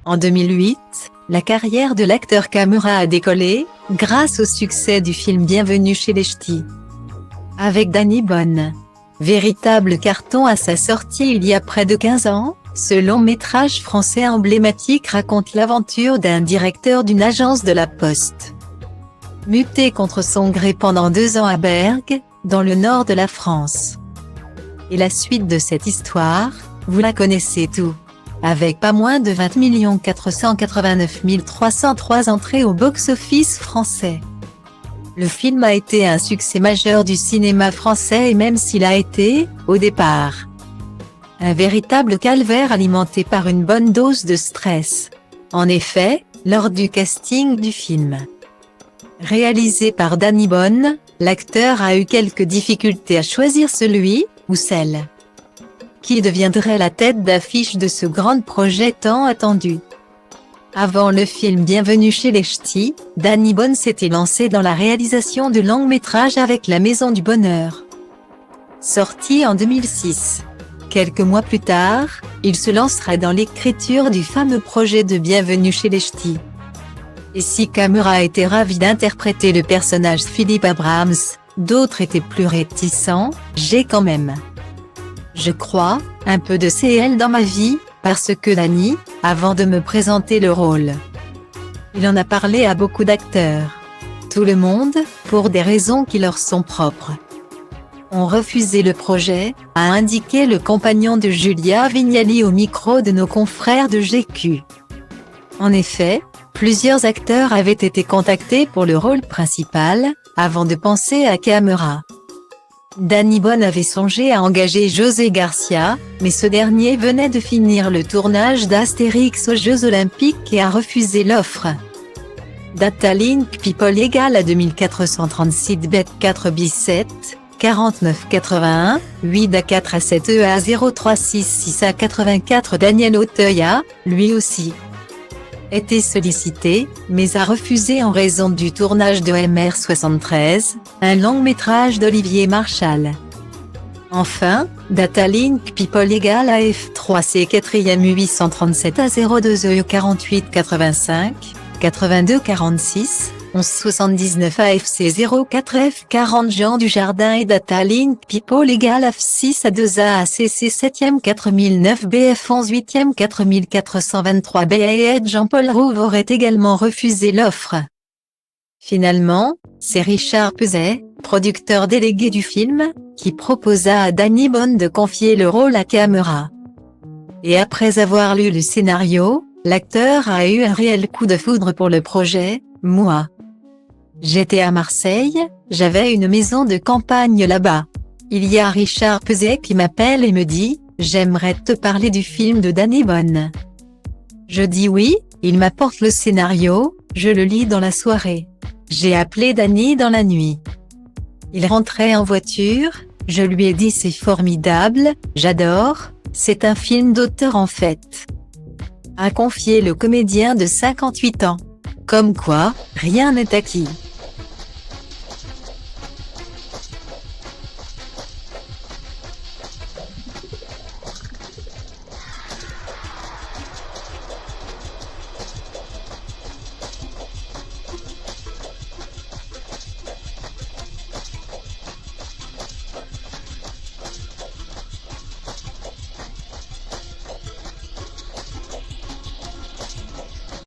En 2008, la carrière de l'acteur Kamura a décollé, grâce au succès du film Bienvenue chez les Ch'tis, avec Danny Boone. Véritable carton à sa sortie il y a près de 15 ans, ce long-métrage français emblématique raconte l'aventure d'un directeur d'une agence de la Poste, muté contre son gré pendant 2 ans à Bergues, dans le nord de la France. Et la suite de cette histoire, vous la connaissez tout. Avec pas moins de 20 489 303 entrées au box-office français. Le film a été un succès majeur du cinéma français et même s'il a été, au départ, un véritable calvaire alimenté par une bonne dose de stress. En effet, lors du casting du film, réalisé par Danny Boone, l'acteur a eu quelques difficultés à choisir celui, ou celle, qui deviendrait la tête d'affiche de ce grand projet tant attendu. Avant le film Bienvenue chez les Ch'tis, Danny Boone s'était lancé dans la réalisation de longs métrages avec La Maison du Bonheur, sorti en 2006. Quelques mois plus tard, il se lancera dans l'écriture du fameux projet de Bienvenue chez les Ch'tis. Et si Kamura était ravi d'interpréter le personnage Philippe Abrahams, d'autres étaient plus réticents. J'ai quand même, je crois, un peu de CL dans ma vie, parce que Danny, avant de me présenter le rôle, il en a parlé à beaucoup d'acteurs. Tout le monde, pour des raisons qui leur sont propres, ont refusé le projet, a indiqué le compagnon de Julia Vignali au micro de nos confrères de GQ. En effet, plusieurs acteurs avaient été contactés pour le rôle principal, avant de penser à Kamura. Danny Boone avait songé à engager José Garcia, mais ce dernier venait de finir le tournage d'Astérix aux Jeux Olympiques et a refusé l'offre. Datalink People égale à 2436 bet 4 bis 7, 49 81, 8 à 4 à 7 E à 0366 à 84. Daniel Auteuil a, lui aussi, été sollicité, mais a refusé en raison du tournage de MR73, un long-métrage d'Olivier Marchal. Enfin, Datalink People égale à F3C 4e 837 à 02 E 48 85, 82 46, 11 79 AFC 04 F 40 Jean Dujardin et Datalink People égale F6 à 2 A ACC 7e 4009 BF 11 8e 4423 B et Jean-Paul Rouve aurait également refusé l'offre. Finalement, c'est Richard Peuzet, producteur délégué du film, qui proposa à Danny Boone de confier le rôle à Kamura. Et après avoir lu le scénario, l'acteur a eu un réel coup de foudre pour le projet. Moi, j'étais à Marseille, j'avais une maison de campagne là-bas. Il y a Richard Peuzet qui m'appelle et me dit « J'aimerais te parler du film de Danny Boone ». Je dis oui, il m'apporte le scénario, je le lis dans la soirée. J'ai appelé Danny dans la nuit. Il rentrait en voiture, je lui ai dit « C'est formidable, j'adore, c'est un film d'auteur en fait », a confié le comédien de 58 ans. Comme quoi, rien n'est acquis.